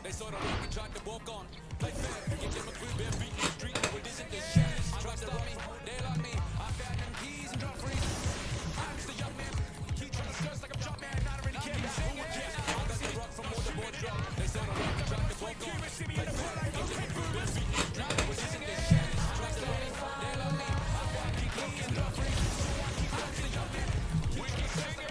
They saw the rock and tried to walk on. Play fair, give them a clue, bare feet in the street. No, it isn't this shit. Try to stop me, they like me. I found them keys and drop free. I'm just a young man. Keep trying to stress like I'm Jumpman. I don't really care about who would care. I got the rock from all the board drop. They saw the rock and tried to walk on. Play fair, give them a clue, bare feet in the street. No, it isn't this shit. Try to stop me, they like me. I found them keys and drop free. I'm just a young man. We keep saying it.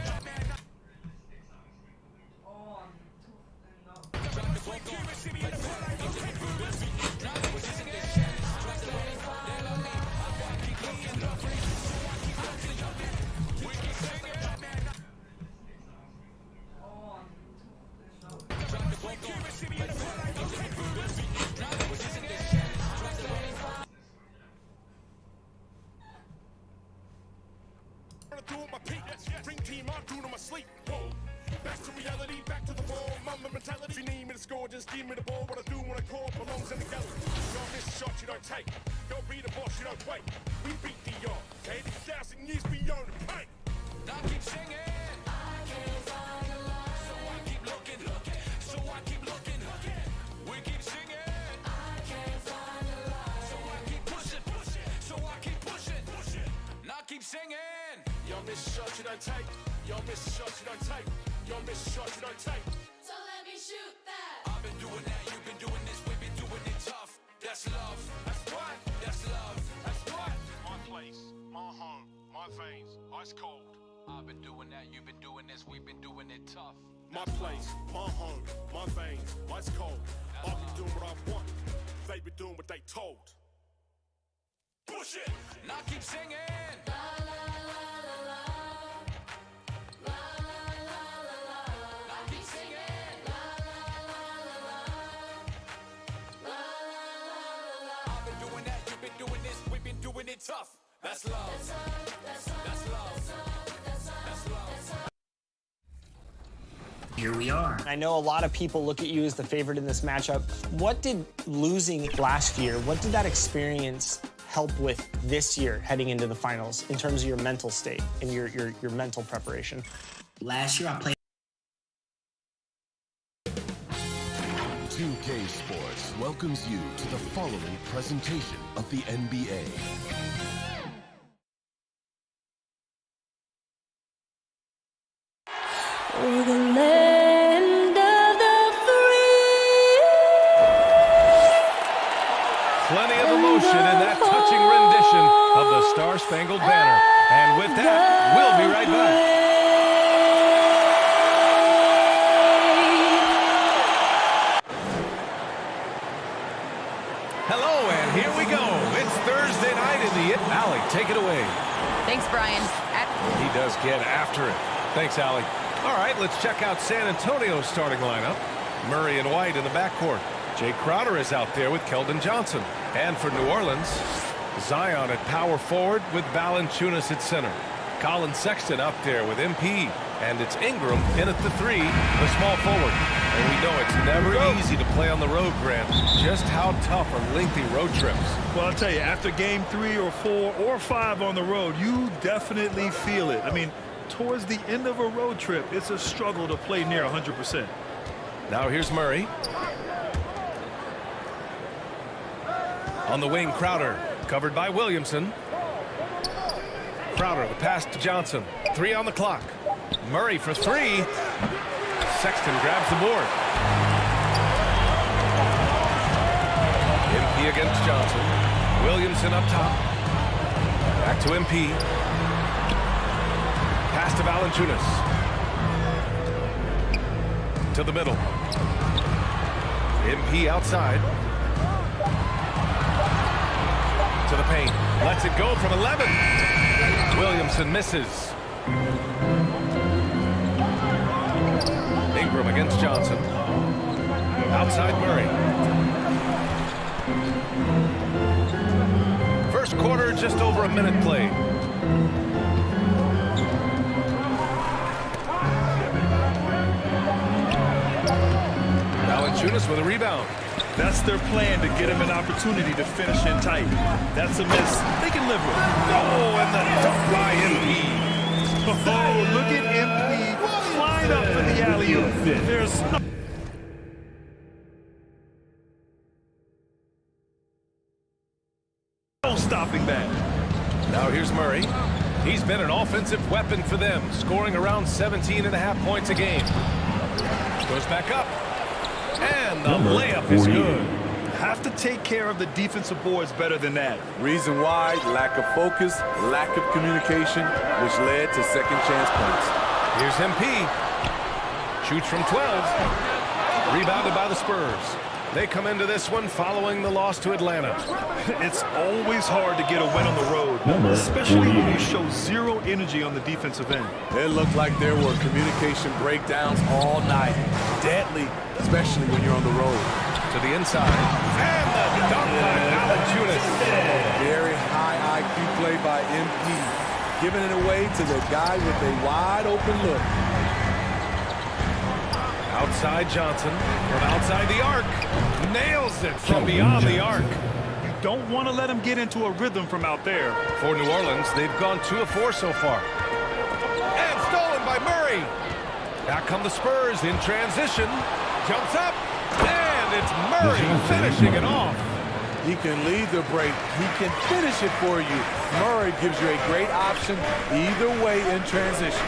Dream team, I'm doing on my sleep. Whoa. Back to reality, back to the ball. Mama mentality. If you need me to score, just give me the ball. What I do when I call belongs in the gallery. Y'all miss shots, you don't take. Don't be the boss, you don't wait. We beat the yard. 80,000 years beyond the paint. I keep singing. I can't find the line. So I keep looking. So I keep looking. We keep singing. I can't find the line. So I keep pushing. So I keep pushing. And I keep singing. Y'all miss shots, you don't take. Y'all miss shots, you don't take. Y'all miss shots, you don't take. So let me shoot that. I've been doing that, you've been doing this, we've been doing it tough. That's love. That's what? That's love. That's what? My place, my home, my veins, ice cold. I've been doing that, you've been doing this, we've been doing it tough. My place, my home, my veins, ice cold. I've been doing what I want. They been doing what they told. Push it! And I keep singing. Doing it tough. That's love. That's love. That's love. Here we are. I know a lot of people look at you as the favorite in this matchup. What did losing last year, what did that experience help with this year heading into the finals in terms of your mental state and your mental preparation? Last year I played 2K Sports welcomes you to the following presentation of the NBA. We're the land of the free. Plenty of emotion in that touching rendition of the Star-Spangled Banner. And with that, we'll be right back. Hello, and here we go. It's Thursday night in the It Valley. Take it away. Thanks, Brian. He does get after it. Thanks, Allie. All right, let's check out San Antonio's starting lineup. Murray and White in the backcourt. Jay Crowder is out there with Keldon Johnson. And for New Orleans, Zion at power forward with Valanciunas at center. Colin Sexton up there with MP. And it's Ingram in at the 3, the small forward. And we know it's never easy to play on the road, Grant. Just how tough are lengthy road trips? Well, I'll tell you, after game 3 or 4 or 5 on the road, you definitely feel it. I mean, towards the end of a road trip, it's a struggle to play near 100%. Now here's Murray. On the wing, Crowder, covered by Williamson. Crowder, the pass to Johnson. 3 on the clock. Murray for 3. Sexton grabs the board. MP against Johnson. Williamson up top. Back to MP. Pass to Valanciunas. To the middle. MP outside. To the paint. Lets it go from 11. Williamson misses. Ingram against Johnson. Outside Murray. First quarter, just over a minute played. Valanciunas with a rebound. That's their plan, to get him an opportunity to finish in tight. That's a miss. They can live with it. Oh, and the dunk by MP. Oh, look at MP flying up for the alley-oop. There's no... no stopping that. Now here's Murray. He's been an offensive weapon for them, scoring around 17.5 points a game. Goes back up. And the layup is good. Have to take care of the defensive boards better than that. Reason why, lack of focus, lack of communication, which led to second chance points. Here's MP. Shoots from 12. Rebounded by the Spurs. They come into this one following the loss to Atlanta. It's always hard to get a win on the road, especially when you show zero energy on the defensive end. It looked like there were communication breakdowns all night. Deadly, especially when you're on the road. To the inside. And the dunk by Valanciunas. Very high IQ play by MP, giving it away to the guy with a wide open look. Outside Johnson from outside the arc. Nails it from beyond the arc. You don't want to let him get into a rhythm from out there. For New Orleans, they've gone 2 of 4 so far. And stolen by Murray. Back come the Spurs in transition. Jumps up. And it's Murray finishing it off. He can lead the break. He can finish it for you. Murray gives you a great option either way in transition.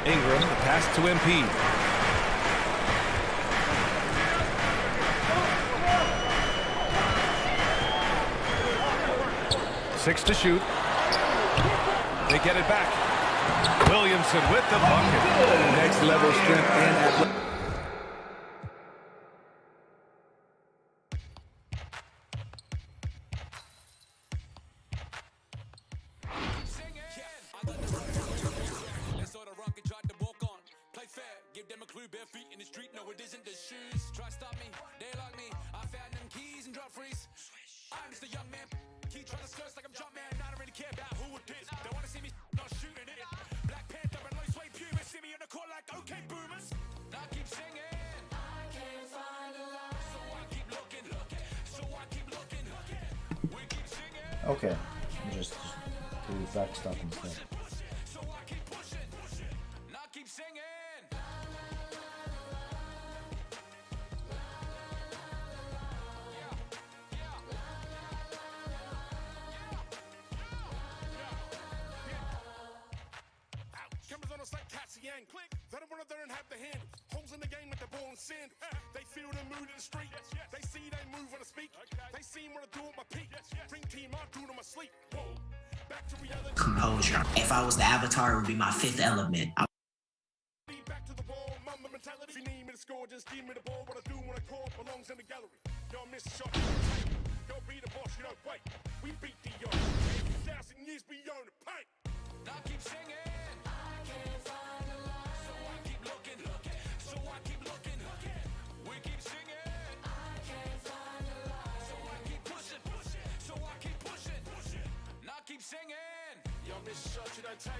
Ingram, the pass to MP. Six to shoot. They get it back. Williamson with the bucket. Next level strength and athletic. Bare feet in the street, no it isn't the shoes. Try stop me, they like me. I found them keys and drop freeze. I'm just a young man. Keep trying to skirts like I'm John Man. I don't really care about who it is. They wanna see me not shooting it. Black Panther and low suede pubis. See me on the court like okay boomers. Now I keep singing. I can't find a lie. So I keep looking. So I keep looking. We keep singing. Okay, just do back stuff instead. So I keep pushing. Now I keep singing. Cameras on us like Cassian. Click. They don't want to there and have the hand. Holes in the game with the ball and sand. They feel the mood in the street. They see they move when I speak. They see what I do on my peak. Dream team, I do it on my sleep. Whoa. Back to reality. Composure. If I was the Avatar, it would be my fifth element. Back to the ball, mama mentality. If you need me to score, just give me the ball. What I do when I call belongs in the gallery. Y'all miss a shot, you don't take. Y'all be the boss, you don't wait. We beat the young. 1,000 years beyond the paint. Now I keep singing. I can't find a lie. So I keep looking. So I keep looking. We keep singing. I can't find a lie. So I keep pushing. So I keep pushing. Now I keep singing. Y'all miss a shot, you don't take.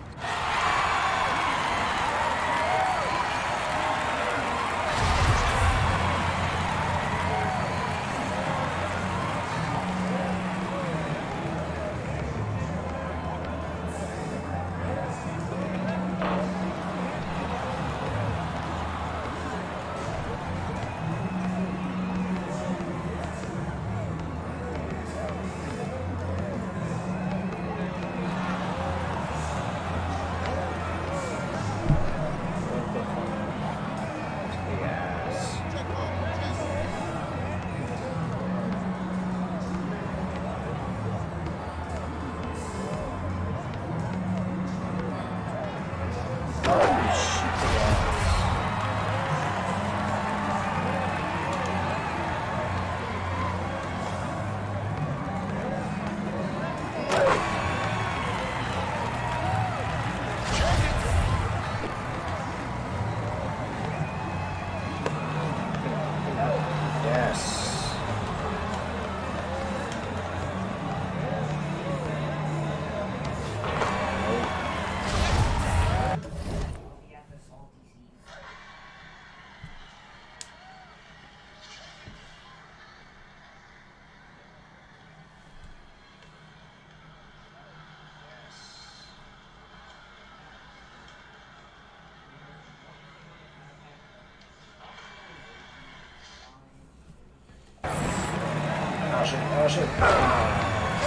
Oh shit.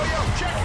yo, check it.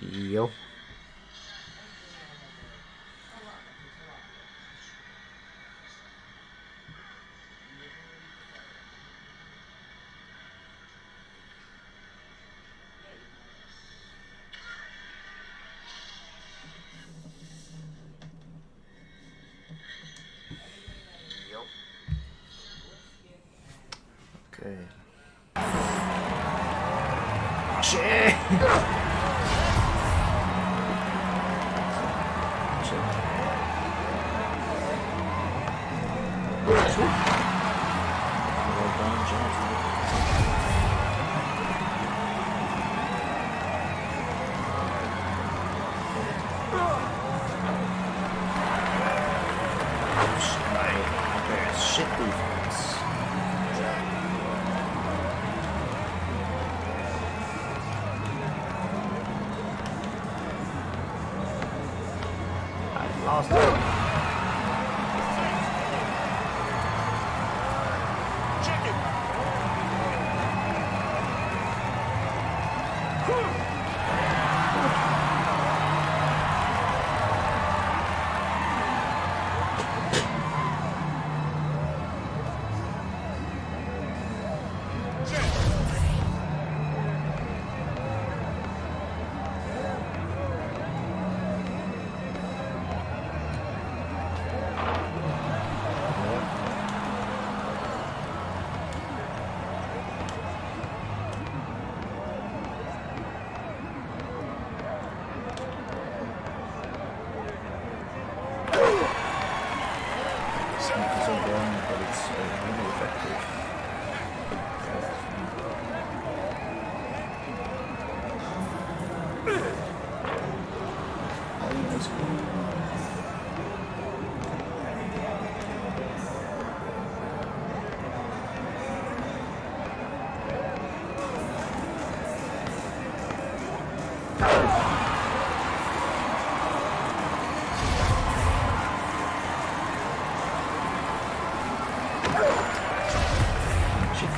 Yo. Okay. Shit. Shit defense. I lost it.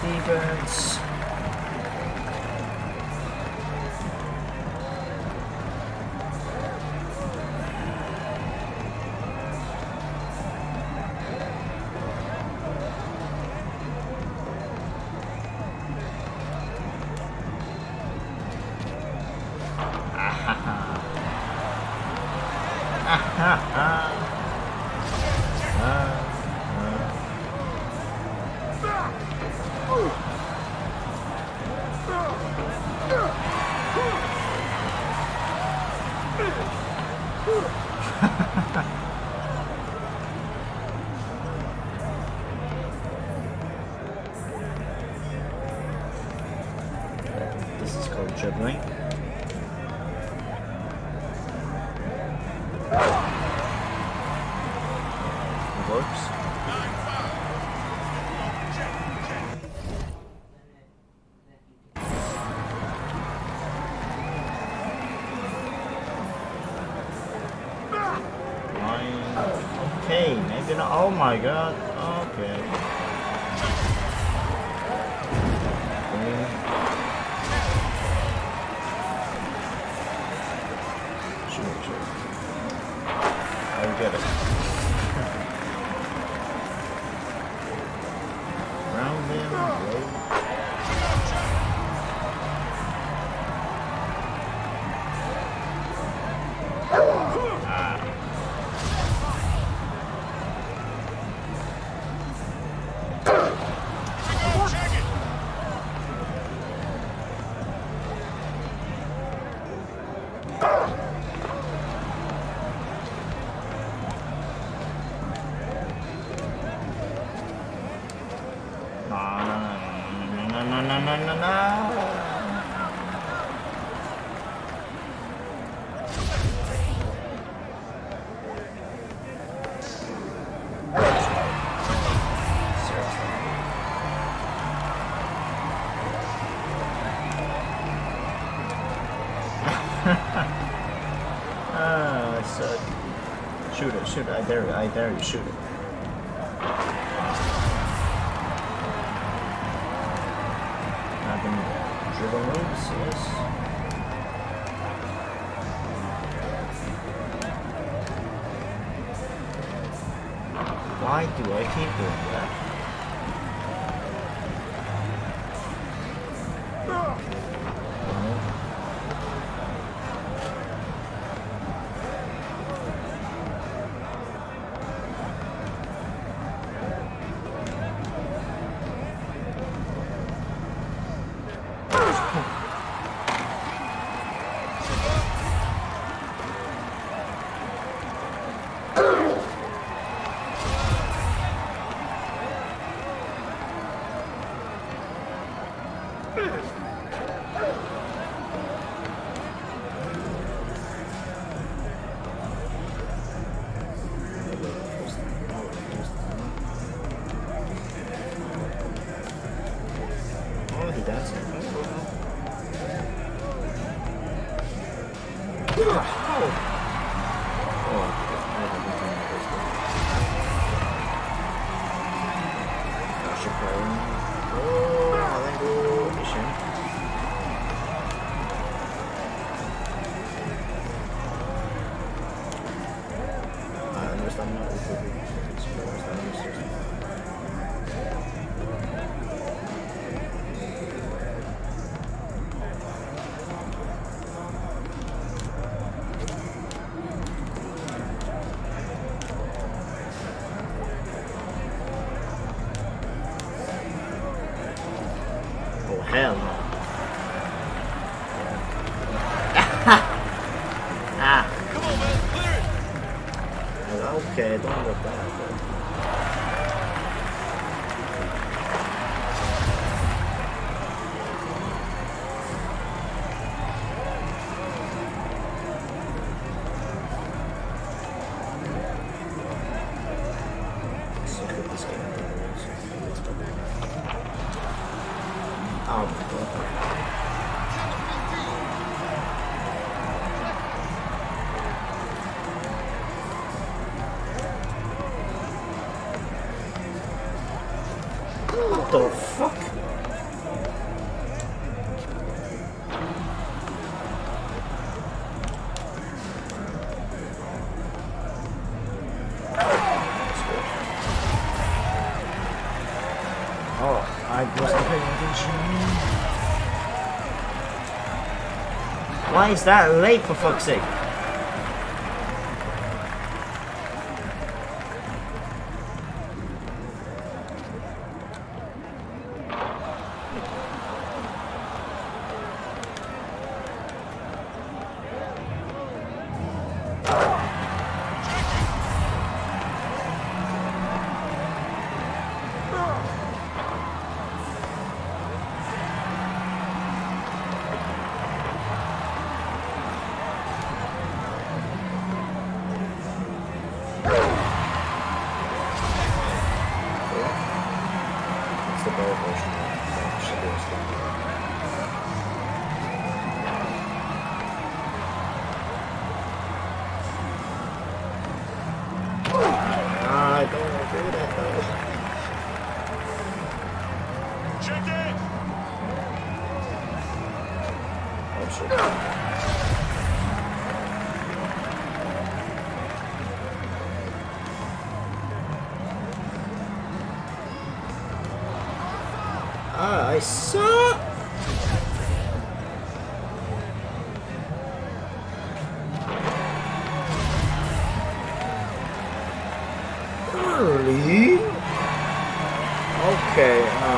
Defense. This is called dribbling. It works. Okay, maybe not. Oh my god. Okay. Sure. I'll get it. Round him, roll. I suck. Shoot it, shoot it. I dare you, shoot it. Having dribble moves, yes. Why do I keep doing that? Oh, he does. Hell no. Ah. Come on, man, clear it. Okay, don't look that. Oh my god. What the fuck? Oh, I wasn't paying attention. Why is that late, for fuck's sake? I don't want to do that though. Check in. Oh shit. I suck. Early? Okay, no.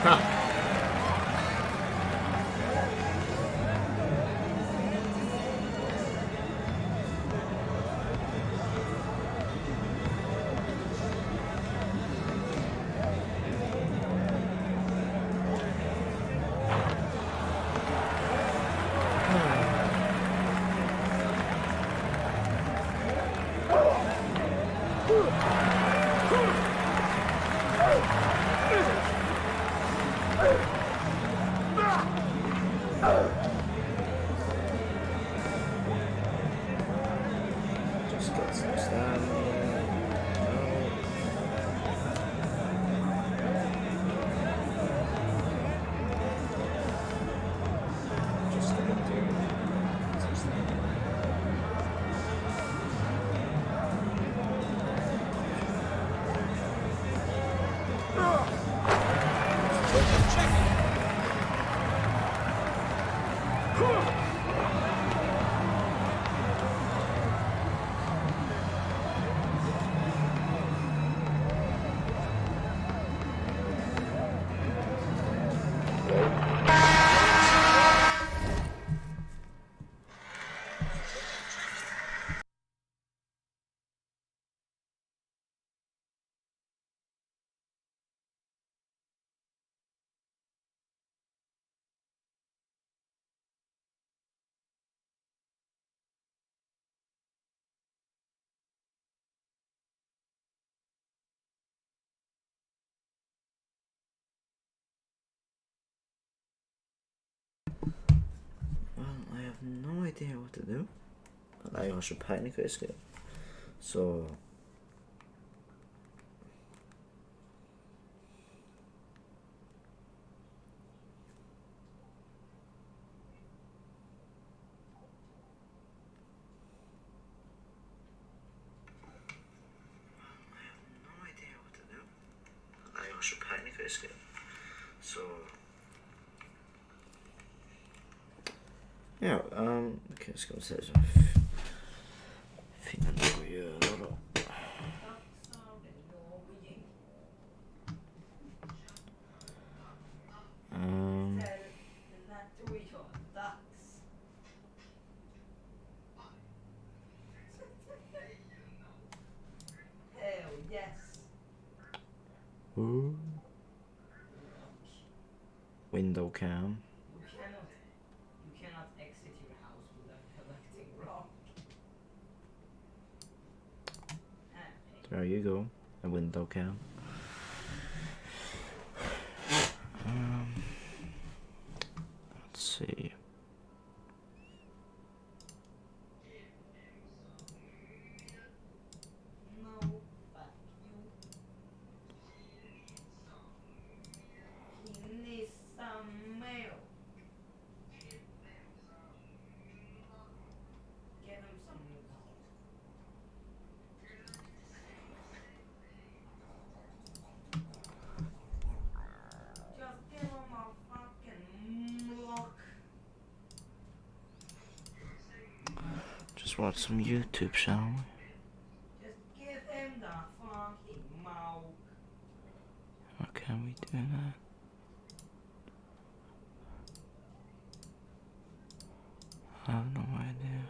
Huh. Just get some stamina. Just get some stamina. Well, I have no idea what to do. Nei, jeg har ikke peiling hva jeg skal gjøre. Så ja, ok, skal vi se så finne noe å gjøre da. Window cam. You cannot exit your house without collecting rock. There you go, a window cam. Let's see. Just watch some YouTube, shall we? Just give him the fucking mouth. How can we do that? I have no idea.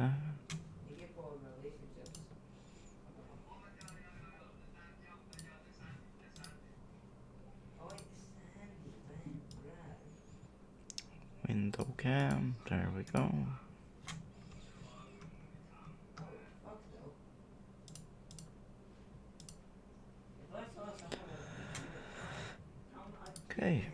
Okay. Window cam, there we go. Okay.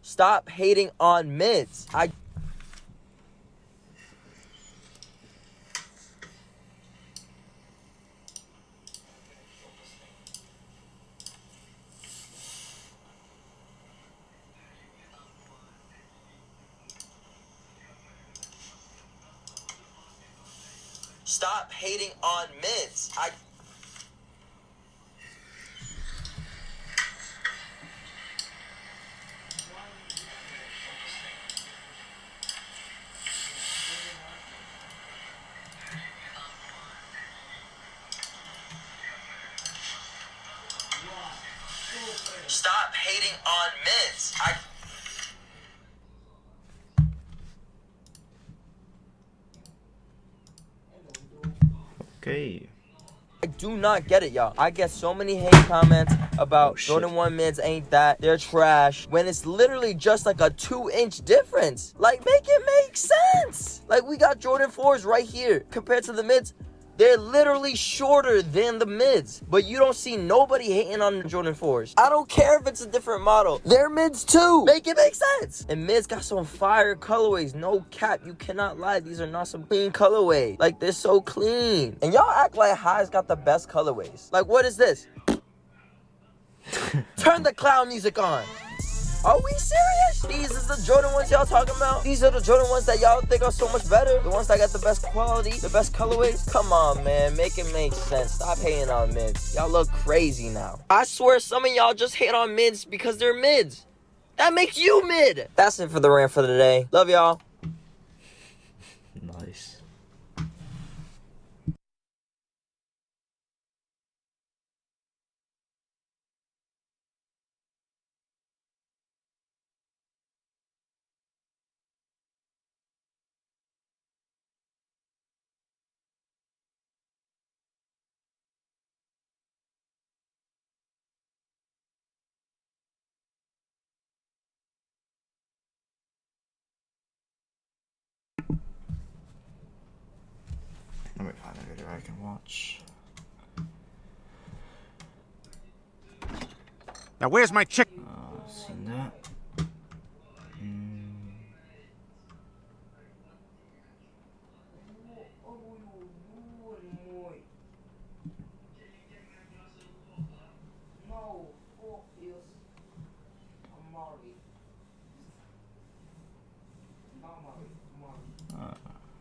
Stop hating on mids. Stop hating on mids. Stop hating on mids. Okay. I do not get it, y'all. I get so many hate comments about Jordan 1 mids ain't that. They're trash. When it's literally just like a 2-inch difference. Like, make it make sense. Like, we got Jordan 4s right here. Compared to the mids, they're literally shorter than the mids. But you don't see nobody hating on the Jordan 4s. I don't care if it's a different model. They're mids too. Make it make sense. And mids got some fire colorways. No cap. You cannot lie. These are not some clean colorways. Like, they're so clean. And y'all act like High's got the best colorways. Like, what is this? Turn the clown music on. Are we serious? These is the Jordan ones y'all talking about? These are the Jordan ones that y'all think are so much better? The ones that got the best quality, the best colorways? Come on, man. Make it make sense. Stop hating on mids. Y'all look crazy now. I swear some of y'all just hate on mids because they're mids. That makes you mid. That's it for the rant for the day. Love y'all. Nice. Let me find a video I can watch. Now where's my chick? Seen that.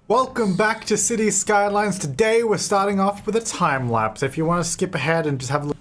Welcome back to City Skylines. Today we're starting off with a time lapse. If you want to skip ahead and just have a look.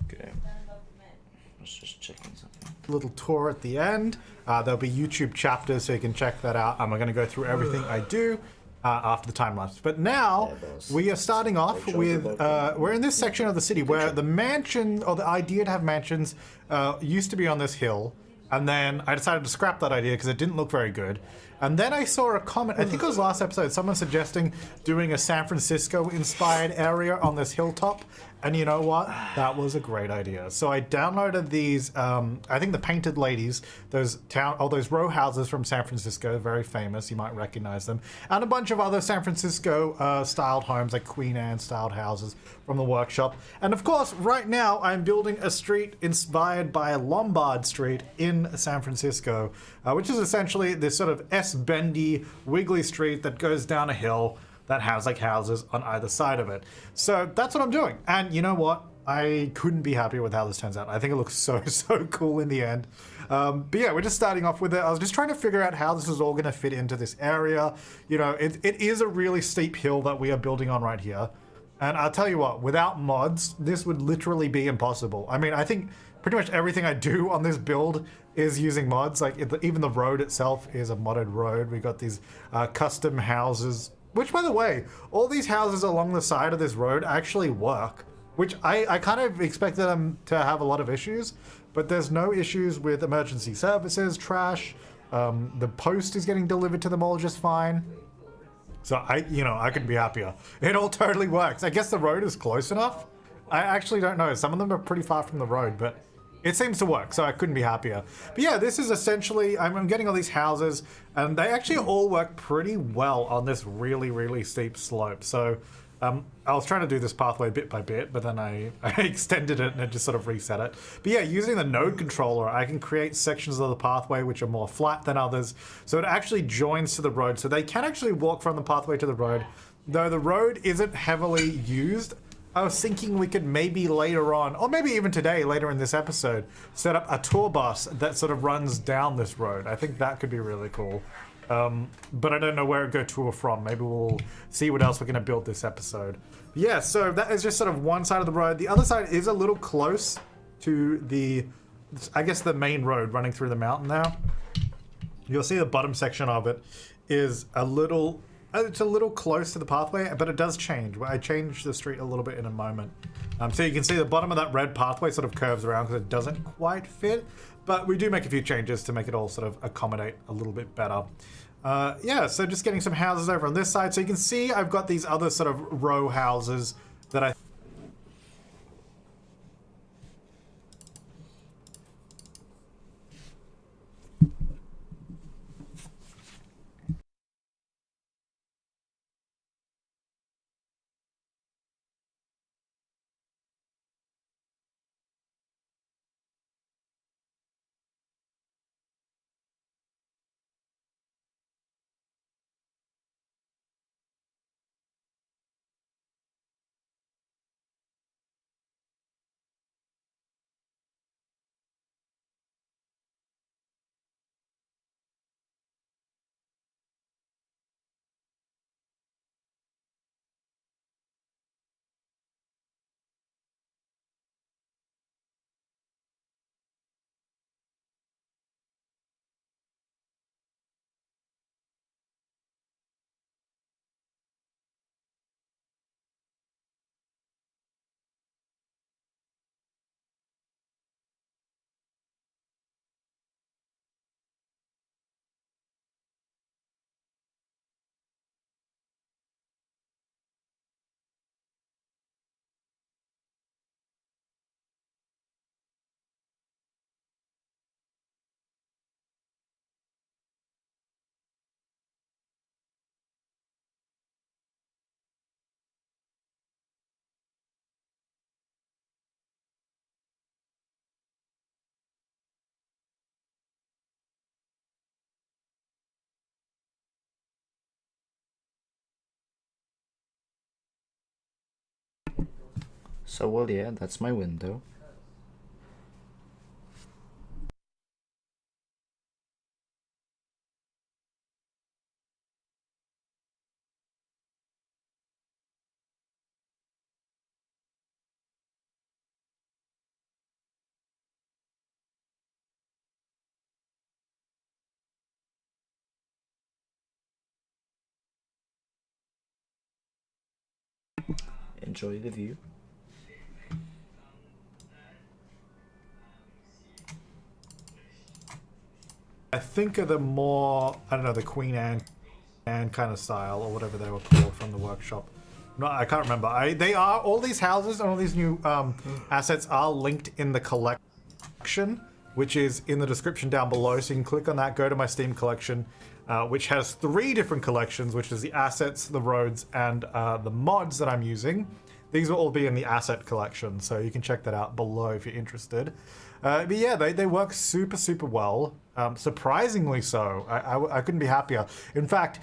Okay. I was just checking something. little tour at the end. There'll be YouTube chapters, so you can check that out. I'm going to go through everything I do after the time lapse. But now we are starting off with we're in this section of the city where the mansion, or the idea to have mansions, used to be on this hill. And then I decided to scrap that idea because it didn't look very good. And then I saw a comment, I think it was last episode, someone suggesting doing a San Francisco-inspired area on this hilltop. And you know what? That was a great idea. So I downloaded these, I think the Painted Ladies, those row houses from San Francisco, very famous, you might recognize them. And a bunch of other San Francisco-styled homes, like Queen Anne-styled houses from the workshop. And of course, right now, I'm building a street inspired by Lombard Street in San Francisco, which is essentially this sort of S-bendy, wiggly street that goes down a hill that has like houses on either side of it. So that's what I'm doing. And you know what? I couldn't be happier with how this turns out. I think it looks so cool in the end. But yeah, we're just starting off with it. I was just trying to figure out how this is all going to fit into this area. You know, it is a really steep hill that we are building on right here. And I'll tell you what, without mods, this would literally be impossible. I mean, I think pretty much everything I do on this build is using mods. Like even the road itself is a modded road. We got these custom houses, which, by the way, all these houses along the side of this road actually work, which I kind of expected them to have a lot of issues, but there's no issues with emergency services, trash. The post is getting delivered to them all just fine. So I couldn't be happier. It all totally works. I guess the road is close enough. I actually don't know. Some of them are pretty far from the road, but it seems to work, so I couldn't be happier. But yeah, this is essentially, I'm getting all these houses, and they actually all work pretty well on this really, really steep slope. So I was trying to do this pathway bit by bit, but then I extended it and it just sort of reset it. But yeah, using the node controller, I can create sections of the pathway which are more flat than others. So it actually joins to the road. So they can actually walk from the pathway to the road. Though the road isn't heavily used, I was thinking we could maybe later on, or maybe even today, later in this episode, set up a tour bus that sort of runs down this road. I think that could be really cool. But I don't know where it go to or from. Maybe we'll see what else we're going to build this episode. Yeah, so that is just sort of one side of the road. The other side is a little close to the, I guess, the main road running through the mountain now. You'll see the bottom section of it is a little... It's a little close to the pathway, but it does change. I changed the street a little bit in a moment. So you can see the bottom of that red pathway sort of curves around because it doesn't quite fit, but we do make a few changes to make it all sort of accommodate a little bit better. Yeah, so just getting some houses over on this side. So you can see I've got these other sort of row houses that I So, well, yeah, that's my window. enjoy the view. I think of the more, I don't know, the Queen Anne kind of style or whatever they were called from the workshop. No, I can't remember. They are, all these houses and all these new assets are linked in the collection, which is in the description down below. So you can click on that, go to my Steam collection, which has 3 different collections, which is the assets, the roads, and the mods that I'm using. These will all be in the asset collection, so you can check that out below if you're interested. But yeah, they work super, super well. Surprisingly so. I couldn't be happier. In fact,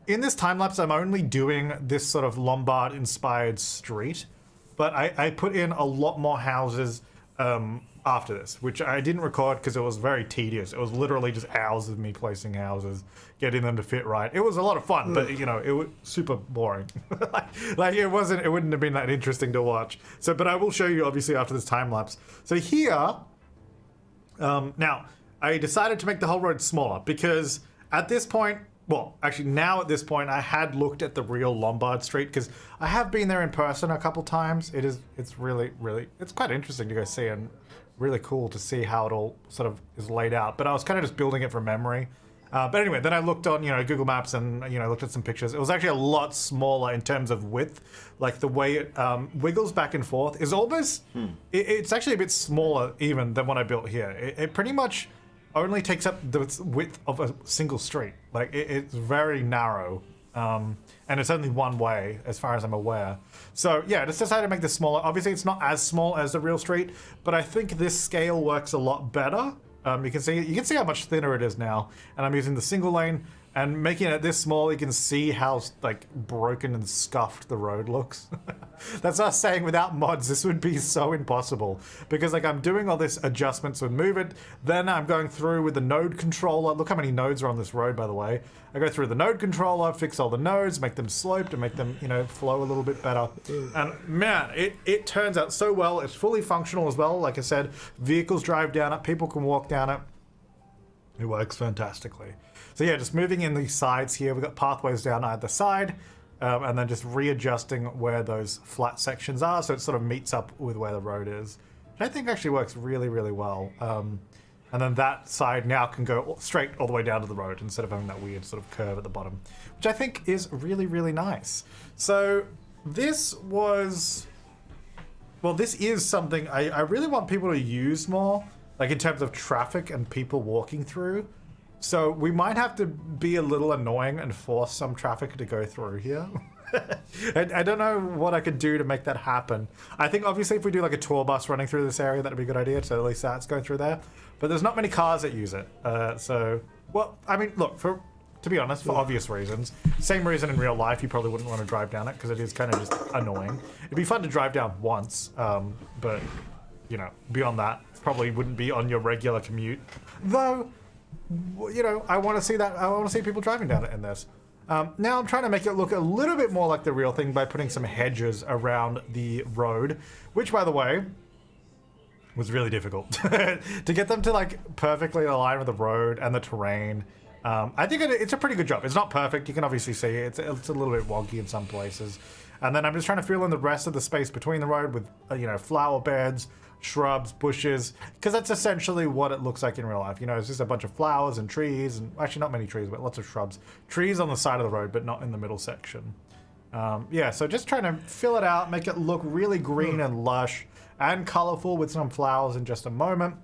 in this time-lapse, I'm only doing this sort of Lombard-inspired street, but I put in a lot more houses after this, which I didn't record because it was very tedious. It was literally just hours of me placing houses, getting them to fit right. It was a lot of fun, but you know, it was super boring. like it wouldn't have been that interesting to watch. So, but I will show you obviously after this time lapse. So here, now I decided to make the whole road smaller because at this point, well, actually now at this point, I had looked at the real Lombard Street because I have been there in person a couple times. It's really, it's quite interesting to go see and really cool to see how it all sort of is laid out. But I was kind of just building it from memory. But anyway, then I looked on, Google Maps and, looked at some pictures. It was actually a lot smaller in terms of width. Like the way it wiggles back and forth is almost, it's actually a bit smaller even than what I built here. It pretty much only takes up the width of a single street. Like it's very narrow. And it's only one way, as far as I'm aware. So yeah, I just decided to make this smaller. Obviously, it's not as small as the real street, but I think this scale works a lot better. You can see how much thinner it is now, and I'm using the single lane and making it this small. You can see how like broken and scuffed the road looks. That's us saying without mods, this would be so impossible because like I'm doing all this adjustments with Move It. Then I'm going through with the node controller. Look how many nodes are on this road, by the way. I go through the node controller, fix all the nodes, make them sloped and make them, flow a little bit better. And man, it turns out so well. It's fully functional as well. Like I said, vehicles drive down it, people can walk down it. It works fantastically. So yeah, just moving in these sides here. We've got pathways down either side, and then just readjusting where those flat sections are so it sort of meets up with where the road is. Which I think actually works really, really well. And then that side now can go straight all the way down to the road instead of having that weird sort of curve at the bottom, which I think is really, really nice. So this is something I really want people to use more, like in terms of traffic and people walking through. So we might have to be a little annoying and force some traffic to go through here. I don't know what I could do to make that happen. I think obviously if we do like a tour bus running through this area, that'd be a good idea. So at least that's going through there. But there's not many cars that use it. Well, I mean, look, to be honest, for obvious reasons, same reason in real life, you probably wouldn't want to drive down it because it is kind of just annoying. It'd be fun to drive down once, but beyond that, probably wouldn't be on your regular commute. Though, I want to see that. I want to see people driving down it in this. Now I'm trying to make it look a little bit more like the real thing by putting some hedges around the road, which, by the way, was really difficult to get them to like perfectly align with the road and the terrain. I think it's a pretty good job. It's not perfect. You can obviously see it's a little bit wonky in some places. And then I'm just trying to fill in the rest of the space between the road with, flower beds, shrubs, bushes, because that's essentially what it looks like in real life. It's just a bunch of flowers and trees, and actually not many trees, but lots of shrubs. Trees on the side of the road, but not in the middle section. So just trying to fill it out, make it look really green and lush and colorful with some flowers in just a moment.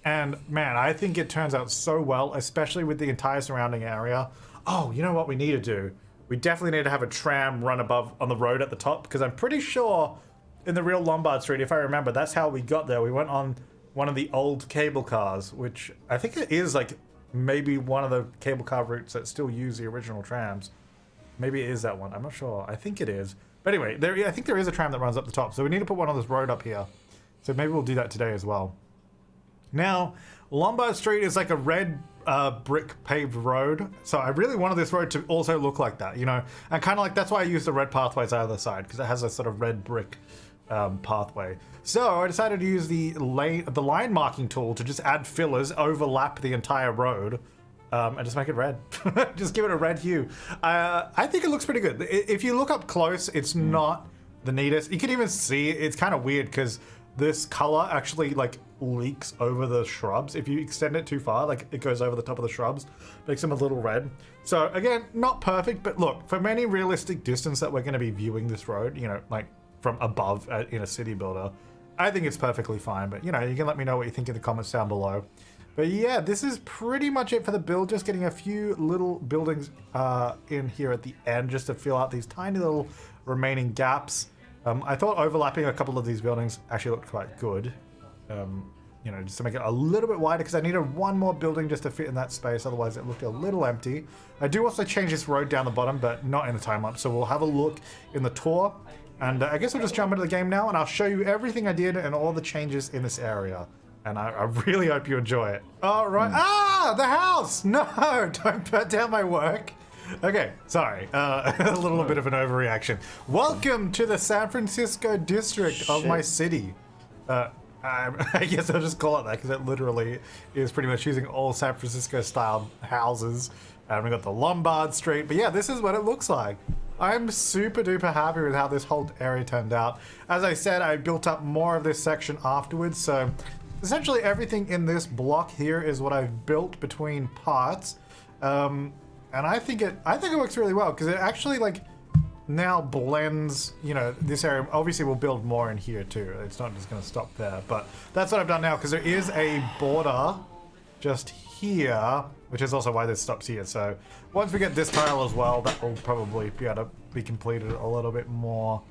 And man, I think it turns out so well, especially with the entire surrounding area. Oh, you know what we need to do? We definitely need to have a tram run above on the road at the top, because I'm pretty sure in the real Lombard Street, if I remember, that's how we got there. We went on one of the old cable cars, which I think it is like maybe one of the cable car routes that still use the original trams. Maybe it is that one. I'm not sure. I think it is. But anyway, I think there is a tram that runs up the top. So we need to put one on this road up here. So maybe we'll do that today as well. Now, Lombard Street is like a red brick paved road. So I really wanted this road to also look like that, and kind of like that's why I used the red pathways either side, because it has a sort of red brick pathway. So I decided to use the line marking tool to just add fillers, overlap the entire road, and just make it red. Just give it a red hue. I think it looks pretty good. If you look up close, it's not the neatest. You can even see it's kind of weird because this color actually like leaks over the shrubs. If you extend it too far, like it goes over the top of the shrubs, makes them a little red. So again, not perfect, but look, from any realistic distance that we're going to be viewing this road, you know, like from above in a city builder, I think it's perfectly fine. But you know, you can let me know what you think in the comments down below. But yeah, this is pretty much it for the build. Just getting a few little buildings in here at the end just to fill out these tiny little remaining gaps. I thought overlapping a couple of these buildings actually looked quite good. You know, just to make it a little bit wider because I needed one more building just to fit in that space. Otherwise it looked a little empty. I do also change this road down the bottom, but not in the time lapse. So we'll have a look in the tour. And I guess we'll just jump into the game now and I'll show you everything I did and all the changes in this area. And I really hope you enjoy it. All right. Ah, the house! No, don't put down my work. Okay, sorry. A little bit of an overreaction. Welcome to the San Francisco district of my city. I guess I'll just call it that because it literally is pretty much using all San Francisco style houses. And we got the Lombard Street. But yeah, this is what it looks like. I'm super duper happy with how this whole area turned out. As I said, I built up more of this section afterwards. So essentially everything in this block here is what I've built between parts. And I think it works really well because it actually like now blends, you know, this area. Obviously we'll build more in here too. It's not just going to stop there, but that's what I've done now because there is a border just here, which is also why this stops here. So once we get this tile as well, that will probably be able to be completed a little bit more.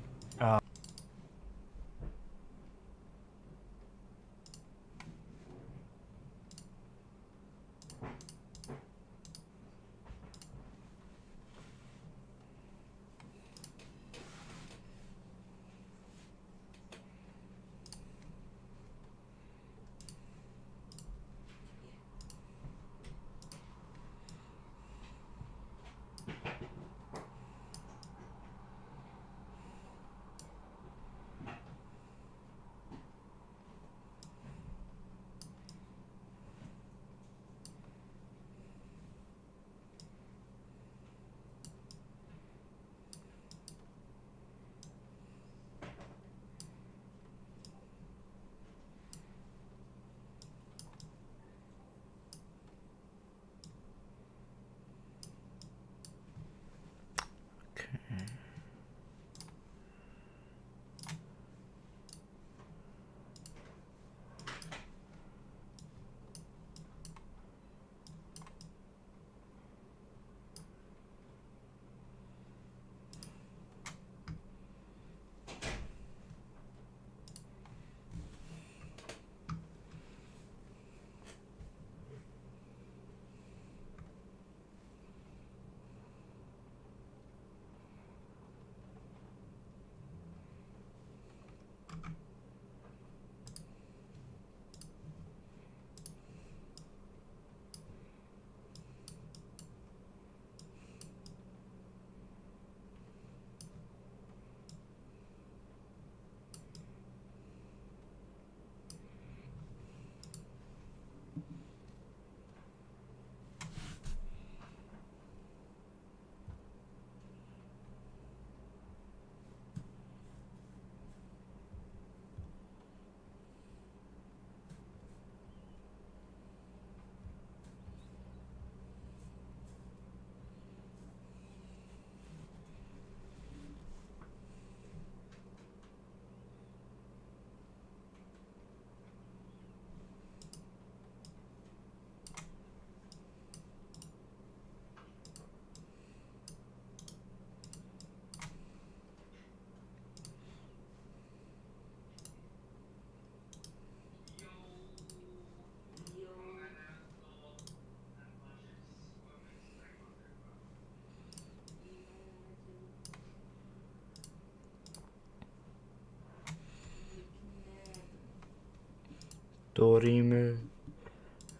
Dorime.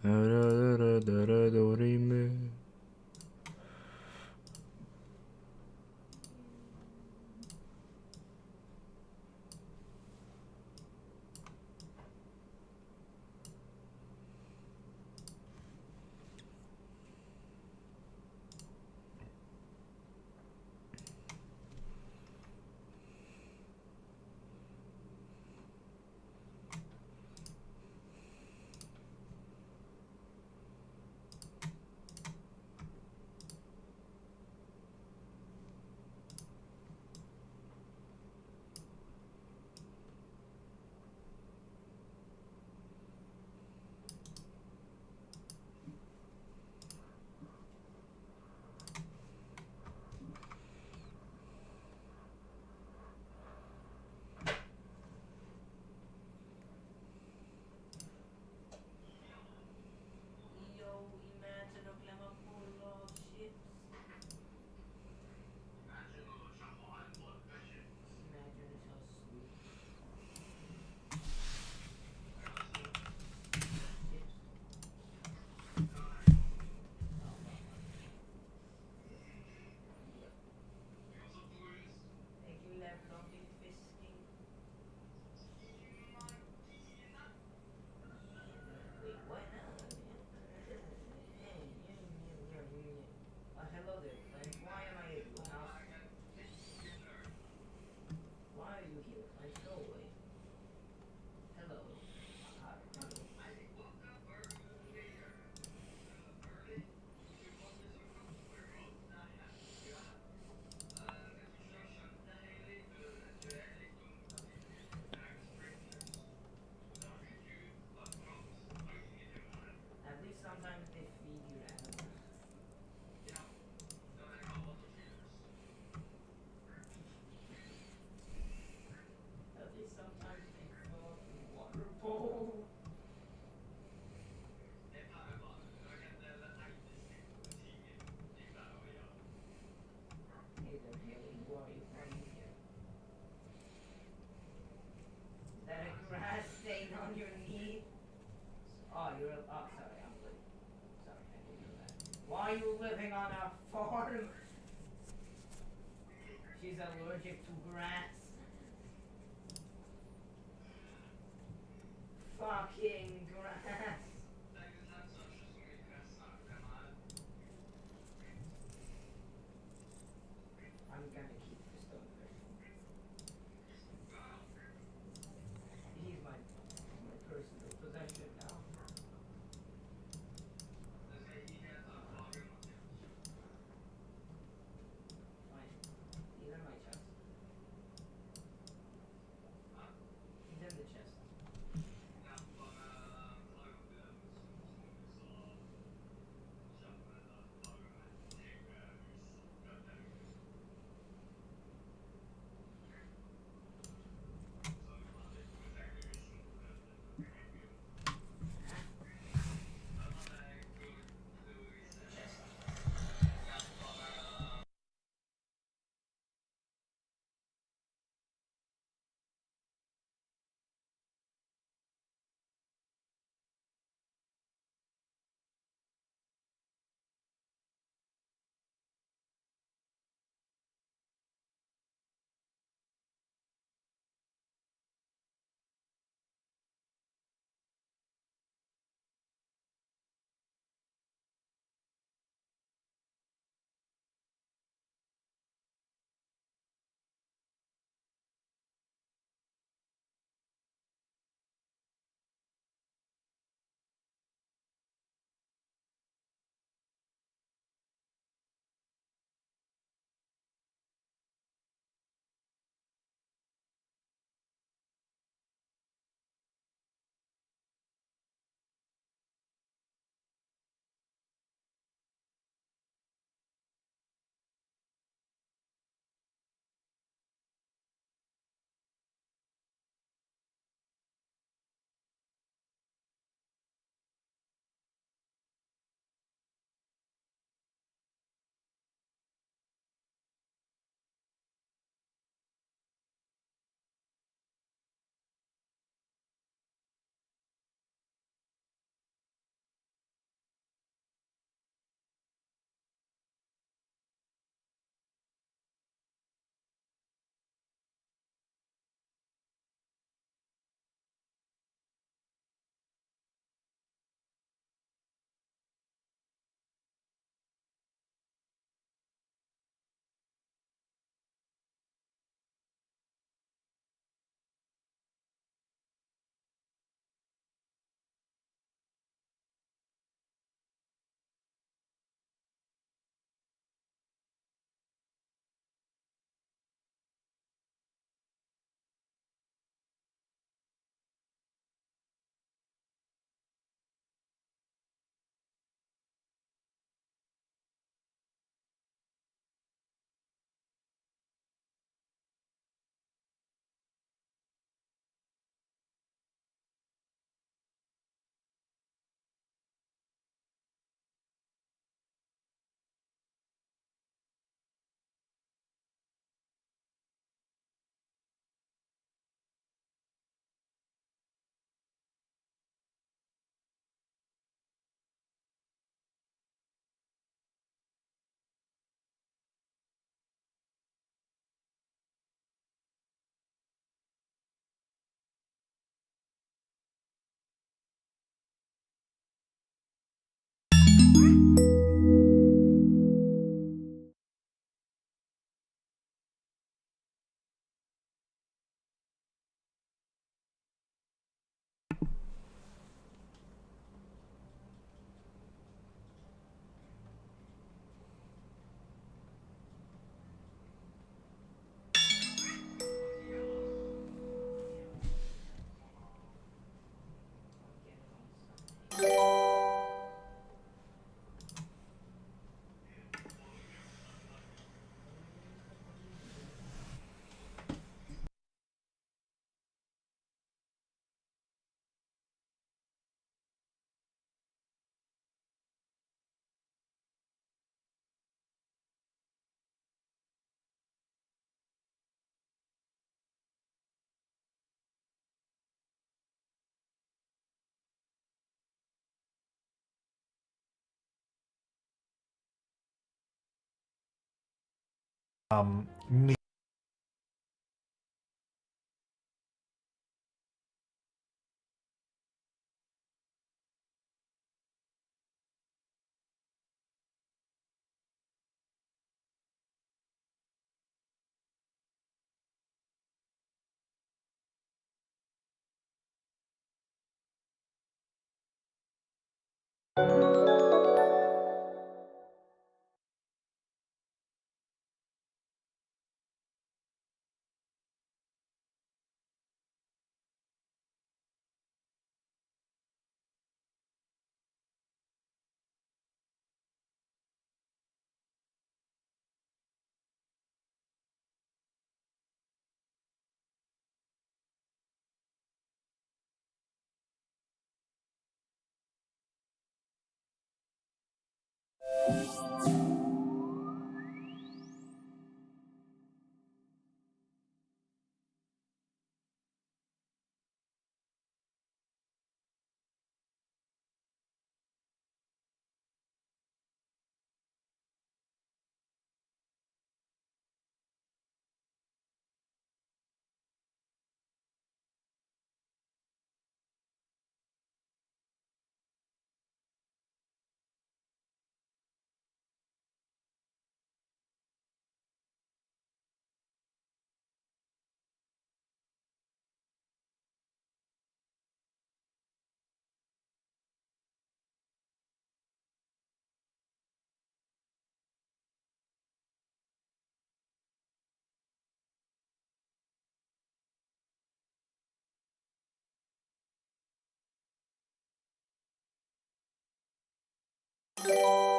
Dorime. you're a, oh, sorry, I'm good. Sorry, I didn't know that. Why are you living on a farm? She's allergic to grass. Fucking grass. I'm gonna keep the stonefish. He's my personal possession now. Fine. He's in my chest. He's in the chest. Thank you.